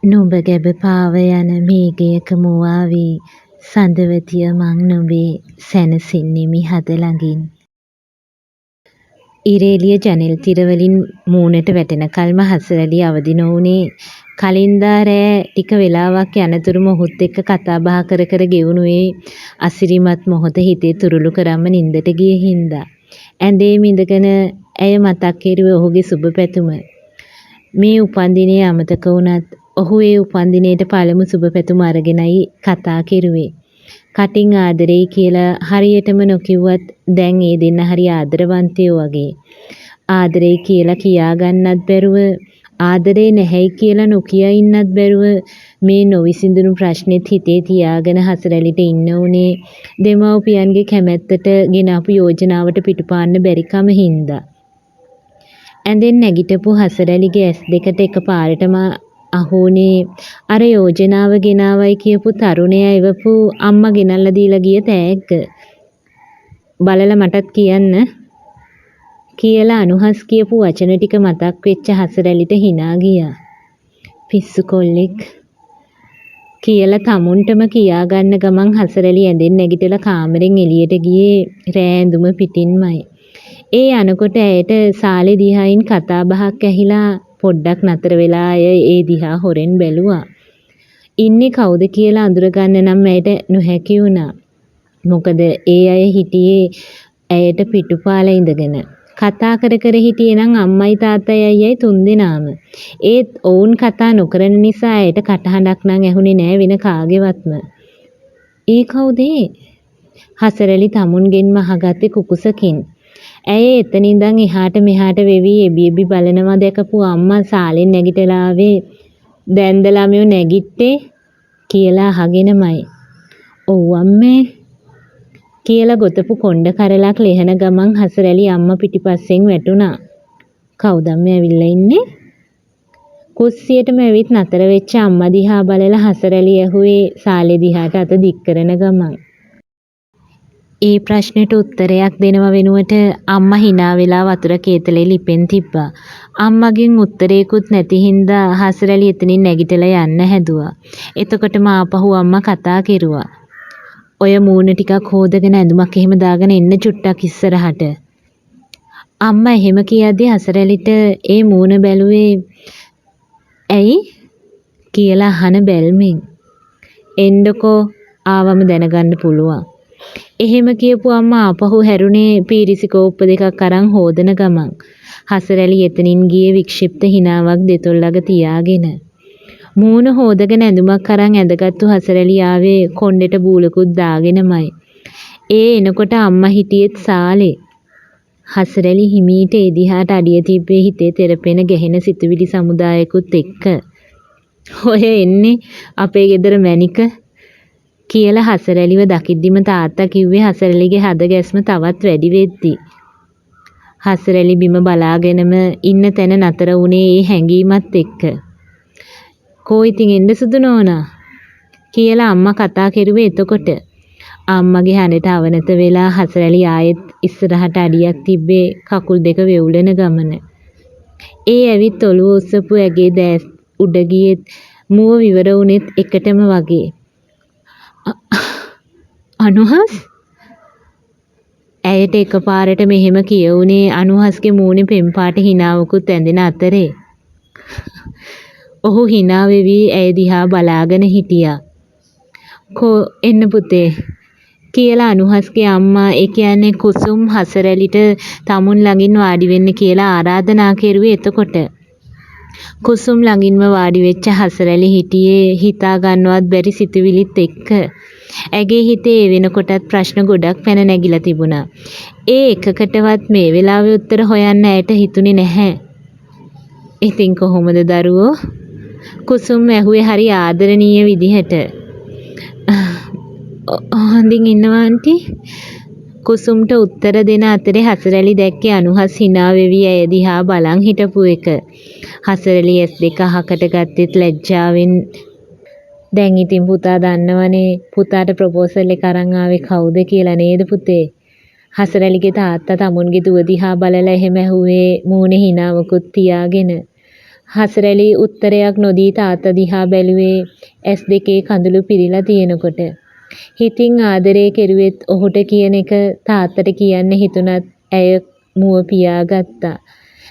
නුඹ ගැබ පාව යන මේඝයක මුවාවී සඳවතිය මං නුඹේ සැනසෙන්නෙමි හද ළඟින්. ඉර එළිය ජනෙල් තිරවලින් මූණට වැටෙන කල්ම හසරැලි අවදි නොවුනේ කලින්දා රෑ ටික වෙලාවක් යනතුරුම ඔහුත් එක්ක කතා බහ කර කර ගෙවුණු ඒ අසිරිමත් මොහොත හිතේ තුරුළු කරම්ම නින්දට ගිය හින්දා. ඇඳේම ඉඳගෙන ඇය මතක් කෙරුවේ ඔහුගේ සුබ පැතුම. මේ උපන්දිනේ අමතක වුණත් ඔහු ඒ උපන්දිනේට පළමු සුබ පැතුම අරගෙනයි කතා කෙරුවේ. කටින් ආදරෙයි කියලා හරියටම නොකිව්වත් දැන් ඒ දෙන්න හරි ආදරවන්තයෝ වගේ. ආදරෙයි කියලා කියා ගන්නත් බැරුව ආදරේ නැහැයි කියලා නොකිය ඉන්නත් බැරුව මේ නොවිසඳුණු ප්‍රශ්නෙත් හිතේ තියාගෙන හසරැලිට ඉන්න උනේ දෙමව්පියන්ගේ කැමැත්තට ගෙනාපු යෝජනාවට පිටුපාන්න බැරිකම හින්දා. ඇඳෙන් නැගිටපු හසරැලිගේ ඇස් දෙකට එකපාරටම අහුනේ අර යෝජනාව ගෙනාවයි කියපු තරුණයා එවපු අම්මා ගෙනල්ලා දීලා ගිය තෑග්ග. බලලා මටත් කියන්න කියලා අනුහස් කියපු වචන ටික මතක් වෙච්ච හසරැලිට hina ගියා. පිස්සු කොල්ලෙක් කියලා තමුන්ටම කියා ගන්න ගමන් හසරැලි ඇඳෙන් නැගිටලා කාමරෙන් එළියට ගියේ රෑ ඇඳුම පිටින්මයි. ඒ යනකොට ඇයට සාලේ දිහායින් කතා බහක් ඇහිලා පොඩ්ඩක් නතර වෙලා අය ඒ දිහා හොරෙන් බැලුවා. ඉන්නේ කවුද කියලා අඳුරගන්න නම් ඇයට නොහැකි වුණා. මොකද ඒ අය හිටියේ ඇයට පිටුපාලා ඉඳගෙන. කතා කර කර හිටියේ නම් අම්මයි තාත්තයි අයියයි තුන්දෙනාම. ඒත් ඔවුන් කතා නොකරන නිසා ඇයට කටහඬක් නම් ඇහුනේ නෑ වෙන කාගේවත්ම. "ඒ කවුද?" හසරැලි තමුන්ගෙන්ම අහගත්තේ කුකුසකින්. ඇය එතන ඉඳන් එහාට මෙහාට වෙවි එබි එබි බලනවා දැකපු අම්මා සාලෙන් නැගිටලා ආවේ "දැන්ද ළමයෝ නැගිට්ටේ?" කියලා අහගෙනමයි. "ඔව් අම්මේ" කියලා ගොතපු කොණ්ඩ කරලක් ලෙහන ගමන් හසරැලි අම්මා පිටිපස්සෙන් වැටුණා. "කවුද අම්මේ ඇවිල්ලා ඉන්නේ?" කුස්සියටම ඇවිත් නතර වෙච්ච අම්මා දිහා බලලා හසරැලි ඇහුවේ සාලේ දිහාට අත දික් කරන ගමන්. ඒ ප්‍රශ්නෙට උත්තරයක් දෙනව වෙනුවට අම්මා hina වෙලා වතුර කේතලේ ලිපෙන් තිබ්බා. අම්මගෙන් උත්තරේකුත් නැති හින්දා හසරැලි එතනින් නැගිටලා යන්න හැදුවා. එතකොටම ආපහු අම්මා කතා කෙරුවා. "ඔය මූණ ටිකක් හොදගෙන ඇඳුමක් එහෙම දාගෙන එන්න චුට්ටක් ඉස්සරහට." අම්මා එහෙම කියද්දි හසරැලිට ඒ මූණ බැලුවේ "ඇයි?" කියලා අහන බැල්මෙන්. "එන්නකෝ ආවම දැනගන්න පුළුවන්." එහෙම කියපු අම්මා ආපහු හැරුණේ පීරිසි කෝප්ප දෙකක් අරන් හොදන ගමන්. හසරැලි එතනින් ගියේ වික්ෂිප්ත හිනාවක් දෙතොල් ළඟ තියාගෙන. මූණ හොදගෙන ඇඳුමක් අරන් ඇඳගත්තු හසරැලි ආවේ කොණ්ඩෙට බූලකුත් දාගෙනමයි. ඒ එනකොට අම්මා හිටියෙත් සාලේ. හසරැලි හිමීට ඒ දිහාට අඩිය තිබ්බේ හිතේ තෙරපෙන ගැහෙන සිතුවිලි සමුදායකුත් එක්ක. "ඔය එන්නේ අපේ ගෙදර මැනික" කියලා හසරැලිව දකිද්දිම තාත්තා කිව්වේ හසරැලිගේ හද ගැස්ම තවත් වැඩි වෙද්දි. හසරැලි බිම බලාගෙනම ඉන්න තැන නතර වුණේ ඒ හැඟීමත් එක්ක. "කෝ ඉතින් එන්න සුදු නෝනා" කියලා අම්මා කතා කෙරුවේ එතකොට. අම්මගේ හඬට අවනත වෙලා හසරැලි ආයෙත් ඉස්සරහට අඩියක් තිබ්බේ කකුල් දෙක වෙවුලන ගමන. ඒ ඇවිත් ඔළුව උස්සපු ඇගේ දැස් උඩ ගියෙත් මුව විවර වුණෙත් එකටම වගේ. "අනුහස්?" ඇයට එකපාරට මෙහෙම කියවුනේ අනුහස්ගේ මූණේ පෙම්පාට හිනාවකුත් ඇඳෙන අතරේ. ඔහු hina වෙවි ඇය දිහා බලාගෙන හිටියා. "කෝ එන්න පුතේ" කියලා අනුහස්ගේ අම්මා ඒ කියන්නේ කුසුම් හසරැලිට තමුන් ළඟින් වාඩි වෙන්න කියලා ආරාධනා කෙරුවේ එතකොට. කුසුම් ළඟින්ම වාඩි වෙච්ච හසරැලි හිටියේ හිතා ගන්නවත් බැරි සිතුවිලිත් එක්ක. ඇගේ හිතේ ඒ වෙනකොටත් ප්‍රශ්න ගොඩක් පැන නැගිලා තිබුණා. ඒ එකකටවත් මේ වෙලාවේ උත්තර හොයන්න ඇයට හිතුනේ නැහැ. "ඉතින් කොහොමද දරුවෝ?" කුසුම් ඇහුවේ හරි ආදරණීය විදිහට. "හොඳින් ඉන්නවා ආන්ටි" කුසුම්ට උත්තර දෙන අතරේ හසරැලි දැක්කේ අනුහස් hina වෙවි ඇය දිහා බලන් හිටපු එක. හසරැලි ඇස් දෙක අහකට ගත්තෙත් ලැජ්ජාවෙන්. "දැන් ඉතින් පුතා දන්නවනේ පුතාට ප්‍රොපෝසල් එක අරන් ආවේ කවුද කියලා නේද පුතේ?" හසරැලිගේ තාත්තා තමුන්ගේ දුව දිහා බලලා එහෙම ඇහුවේ මූණේ හිනාවකුත් තියාගෙන. හසරැලි උත්තරයක් නොදී තාත්තා දිහා බැලුවේ ඇස් දෙකේ කඳුළු පිරීලා තියෙනකොට. හිතින් ආදරේ කෙරුවෙත් ඔහුට කියන එක තාත්තට කියන්න හිතුණත් ඇය මුව පියාගත්තා.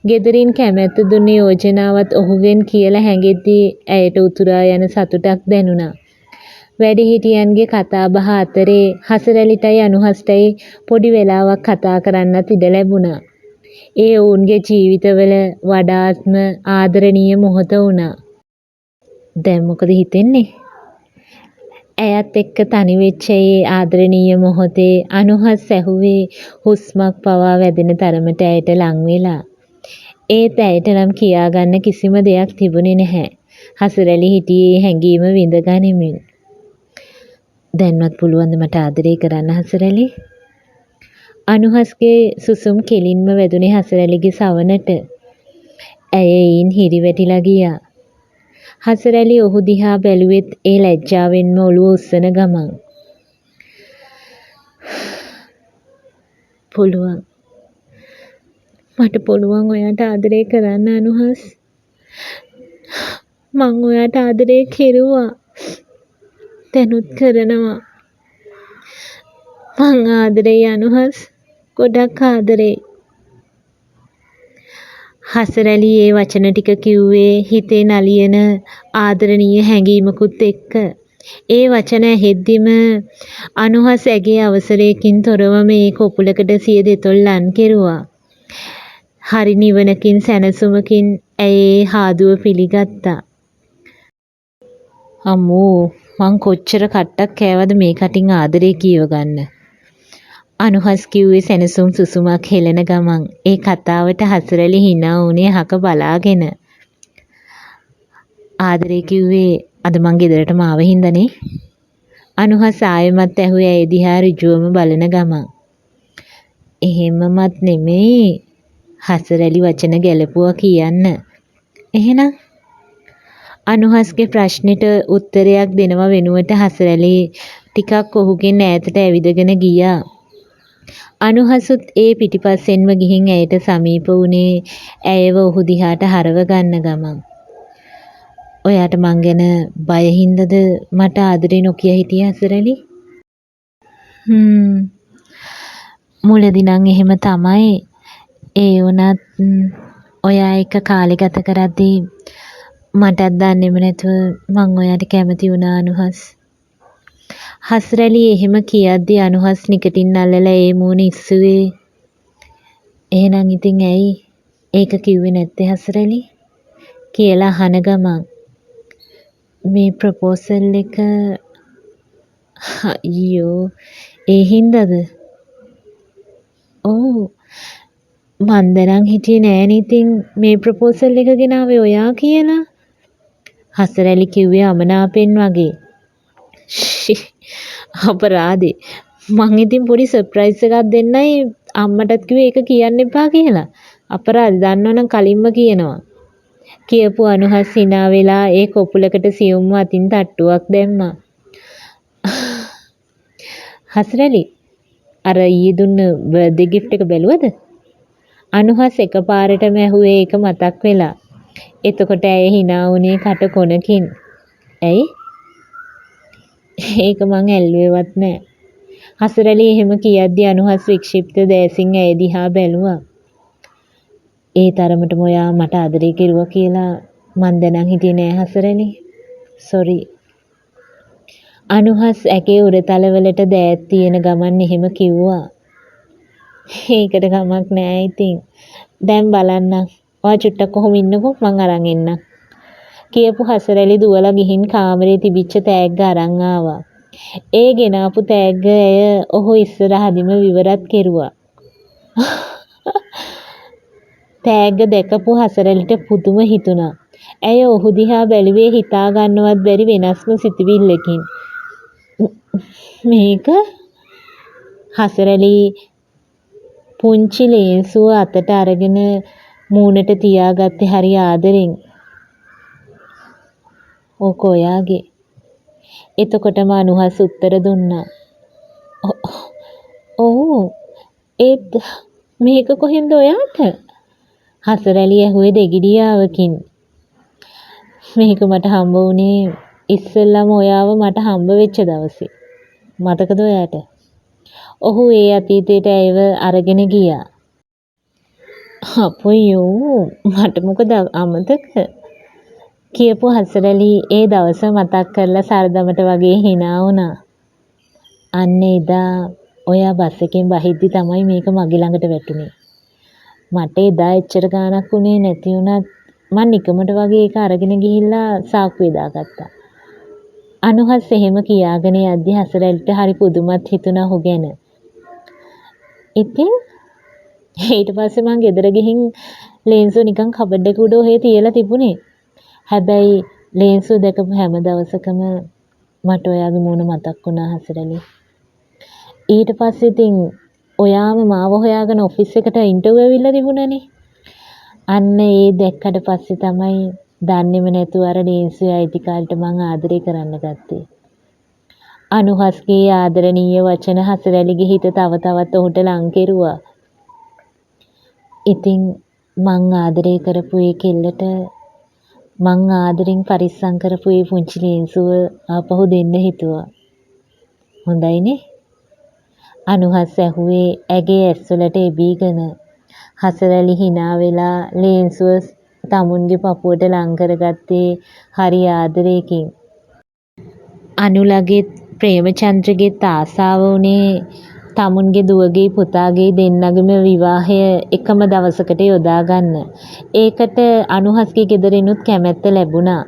ගෙදරින් කැමැත්ත දුන්න යෝජනාවත් ඔහුගෙන් කියලා හැඟෙද්දී ඇයට උතුරා යන සතුටක් දැනුණා. වැඩිහිටියන්ගේ කතාබහ අතරේ හසරැලිටයි අනුහස්ටයි පොඩි වෙලාවක් කතා කරන්නත් ඉඩ ලැබුණා. ඒ ඔවුන්ගේ ජීවිතවල වඩාත්ම ආදරණීය මොහොත වුණා. දැන් මොකද හිතෙන්නේ? ඇයත් එක්ක තනි වෙච්ච ඒ ආදරණීය මොහොතේ අනුහස් ඇහුවේ හුස්මක් පවා වැදෙන තරමට ඇයට ලං වෙලා. ඒත් ඇයට නම් කියාගන්න කිසිම දෙයක් තිබුණේ නැහැ. හසරැලි හිටියේ හැඟීම විඳ ගනිමින්. දැන්වත් පුළුවන්ද මට ආදරේ කරන්න හසරැලි? අනුහස්ගේ සුසුම් කෙලින්ම වැදුනේ හසරැලිගේ සවනට. ඇය එයින් හිරිවැටිලා ගියා. හසරැලි ඔහු දිහා බැලුවෙත් ඒ ලැජ්ජාවෙන්ම ඔළුව උස්සන ගමන්. පුළුවන්. මට පුළුවන් ඔයාට ආදරේ කරන්න අනුහස්. මං ඔයාට ආදරේ කෙරුවා. දැනුත් කරනවා. මං ආදරේ අනුහස්. ගොඩක් ආදරේ. හසරැලි ඒ වචන ටික කිව්වේ හිතේ නලියන ආදරණීය හැඟීමකුත් එක්ක. ඒ වචන ඇහෙද්දිම අනුහස් ඇගේ අවසරයකින් තොරව මේ කොපුලකට සිය දෙතොල් ලන් කෙරුවා. හරි නිවනකින් සැනසුමකින් ඇයේ හාදුව පිළිගත්තා. අම්මෝ මං කොච්චර කට්ටක් කෑවද මේ කටින් ආදරේ කියව ගන්න. අනුහස් කිව්වේ සැනසුම් සුසුමක් හෙලන ගමන්. ඒ කතාවට හසරැලි hina වුණේ හක බලාගෙන. ආදරේ කිව්වේ අද මං ගෙදරටම ආව හින්දානේ. අනුහස් ආයෙමත් ඇහුවේ ඒ දිහා ඍජුවම බලන ගමන්. එහෙමමත් නෙමෙයි. හසරැලි වචන ගැලපුවා කියන්න. එහෙනම් අනුහස්ගේ ප්‍රශ්නෙට උත්තරයක් දෙනව වෙනුවට හසරැලි ටිකක් ඔහුගෙන් ඈතට ඇවිදගෙන ගියා. අනුහසුත් ඒ පිටිපස්සෙන්ම ගිහින් ඇයට සමීප වුණේ ඇයව ඔහු දිහාට හරව ගන්න ගමන්. ඔයාට මං ගැන බය හින්දාද මට ආදරේ නොකිය හිටියේ හසරැලි? මුලදී නම් එහෙම තමයි. ඒ වුණත් ඔයා එක්ක කාලේ ගත කරද්දී මටත් දන්නේම නැතුව මං ඔයාට කැමති වුණා අනුහස්. හසරැලි එහෙම කියද්දී අනුහස් නිකටින් අල්ලලා ඒ මූණ ඉස්සුවේ. එහෙනම් ඉතින් ඇයි ඒක කිව්වේ නැත්තේ හසරැලි? කියලා අහන ගමන් මේ ප්‍රොපෝසල් එක අයියෝ ඒ හින්දාද? ඔව් මන් දැනන් හිටියේ නෑනේ ඉතින් මේ ප්‍රොපෝසල් එක ගෙනාවේ ඔයා කියලා. හසරැලි කිව්වේ අමනාපෙන් වගේ. අපරාදේ. මං ඉතින් පොඩි සර්ප්‍රයිස් එකක් දෙන්නයි අම්මටත් කිව්වේ ඒක කියන්න එපා කියලා. අපරාදේ දන්නවනම් කලින්ම කියනවා. කියපු අනුහස් hina වෙලා ඒ කොපුලකට සියුම්ව අතින් තට්ටුවක් දැම්මා. හසරැලි අර ඊයේ දුන්න බර්ත්ඩේ ගිෆ්ට් එක බැලුවද? අනුහස් එකපාරටම ඇහුවේ ඒක මතක් වෙලා. එතකොට ඇය hina වුණේ කට කොනකින්. ඇයි? ඒක මං ඇල්ලුවේවත් නෑ. හසරැලි එහෙම කියද්දී අනුහස් වික්ෂිප්ත දෑසින් ඇය දිහා බැලුවා. ඒ තරමටම ඔයා මට ආදරේ කෙරුවා කියලා මන් දැනන් හිටියේ නෑ හසරැලි. සෝරි. අනුහස් ඇගේ උරතලවලට දෑත් තියෙන ගමන් එහෙම කිව්වා. ඒකට කමක් නෑ ඉතින්. දැන් බලන්න. ඔයා චුට්ටක් කොහොම ඉන්නකෝ මං අරන් එන්නම්. කියපු හසරැලි දුවලා ගිහින් කාමරේ තිබිච්ච තෑග්ග අරන් ආවා. ඒ ගෙනාපු තෑග්ග ඇය ඔහු ඉස්සරහදිම විවරත් කෙරුවා. තෑග්ග දැකපු හසරැලිට පුදුම හිතුණා. ඇය ඔහු දිහා බැලුවේ හිතා ගන්නවත් බැරි වෙනස්ම සිතුවිල්ලකින්. මේක හසරැලි පුංචි ලේන්සුව අතට අරගෙන මූණට තියාගත්තේ හරි ආදරෙන්. ඕක ඔයාගේ. එතකොටම අනුහස් උත්තර දුන්නා. ඔව් ඒත් මේක කොහෙන්ද ඔයාට? හසරැලි ඇහුවේ දෙගිඩියාවකින්. මේක මට හම්බ වුණේ ඉස්සෙල්ලාම ඔයාව මට හම්බ වෙච්ච දවසේ. මතකද ඔයාට? ඔහු ඒ අතීතයට ඇයව අරගෙන ගියා. අපොයෝ මට මොකද අමතක? කියපු හසරලි ඒ දවස මතක් කරලා සරදමට වගේ hina වුණා. අන්න එදා ඔයා බස් එකෙන් බහිද්දි තමයි මේක මගේ ළඟට වැටුනේ. මට එදා එච්චර ගාණක් උනේ නැති වුණත් මං නිකමට වගේ ඒක අරගෙන ගිහිල්ලා සාක්කුවේ දාගත්තා. අනුහස් එහෙම කියාගෙන යද්දි හසරලිට හරි පුදුමත් හිතුණා ඔහු ගැන. ඉතින් ඊට පස්සේ මං ගෙදර ගිහින් ලේන්සුව නිකන් කබඩ් එක උඩ ඔහේ තියලා තිබුණේ. හැබැයි ලේන්සුව දැකපු හැම දවසකම මට ඔයාගේ මූණ මතක් වුණා හසරලි. ඊට පස්සේ ඉතින් ඔයාම මාව හොයාගෙන ඔෆිස් එකට ඉන්ටර්විව් ඇවිල්ලා තිබුණනේ. අන්න ඒ දැක්කට පස්සේ තමයි දන්නේම නැතුව අර ලේන්සුවේ අයිතිකාරට මං ආදරේ කරන්න ගත්තේ. අනුහස්ගේ ආදරණීය වචන හසරලිගේ හිත තව තවත් ඔහුට ලං කෙරුවා. ඉතින් මං ආදරේ කරපු ඒ කෙල්ලට මං ආදරෙන් පරිස්සම් කරපු ඒ පුංචි ලේන්සුව ආපහු දෙන්න හිතුවා. හොඳයිනේ. අනුහස් ඇහුවේ ඇගේ ඇස්වලට එබීගෙන. හසරලි hina වෙලා ලේන්සුව තමුන්ගේ පපුවට ලං කරගත්තේ හරි ආදරයකින්. අනුලගේ ප්‍රේමචන්ද්‍රගේ ආසාව උනේ තමුන්ගේ දුවගේ පුතාගේ දෙන්නගේම විවාහය එකම දවසකට යොදා ගන්න. ඒකට අනුහස්ගේ ගෙදරිනුත් කැමැත්ත ලැබුණා.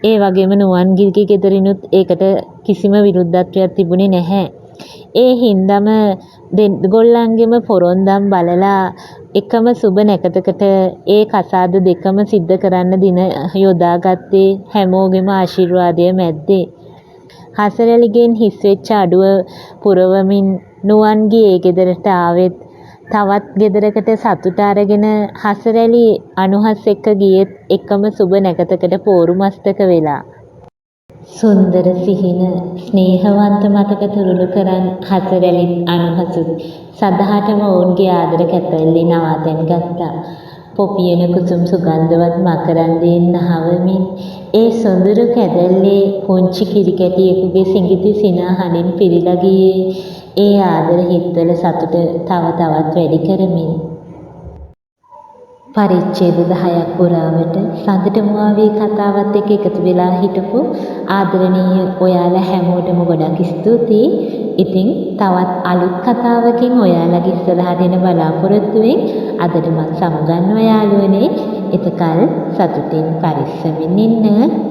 ඒ වගේම නුවන්ගිරිගේ ගෙදරිනුත් ඒකට කිසිම විරුද්ධත්වයක් තිබුණේ නැහැ. ඒ හින්දම දෙගොල්ලන්ගෙම පොරොන්දම් බලලා එකම සුබ නැකතකට ඒ කසාද දෙකම සිද්ධ කරන්න දින යොදාගත්තේ හැමෝගෙම ආශිර්වාදය මැද්දේ. හසරලිගෙන් හිස් වෙච්ච අඩුව පුරවමින් නුවන්ගේ ඒ ගෙදරට ආවෙත් තවත් ගෙදරකට සතුට අරගෙන හසරලි අනුහස් එක්ක ගියෙත් එකම සුබ නැකතකට පෝරු මස්තක වෙලා. සුන්දර සිහින ස්නේහවන්ත මතක තුරුළු කරන් හසරලිත් අනුහසුත් සදහටම ඔවුන්ගේ ආදර කැපැල්ලේ නවාතැන් ගත්තා. පොපියන කුසුම් සුගන්ධවත් මකරන්දයෙන් නහවමින් ඒ සොඳුරු කැදැල්ලේ පුංචි කිරිකැටියෙකුගේ සිඟිති සිනාහනින් පිරීලා ගියේ ඒ ආදර හිත්වල සතුට තව තවත් වැඩි කරමින්. පරිච්ඡේද 10ක් පුරාවට සඳට මුවාවේ කතාවත් එක්ක එකතු වෙලා හිටපු ආදරණීය ඔයාලා හැමෝටම ගොඩක් ස්තුතියි. ඉතින් තවත් අලුත් කතාවකින් ඔයාලගේ ඉස්සරහට එන බලාපොරොත්තු වෙමින් අදටමත් සමුගන්නවා යාළුවනේ. එතකල් සතුටින් පරිස්සමින් ඉන්න.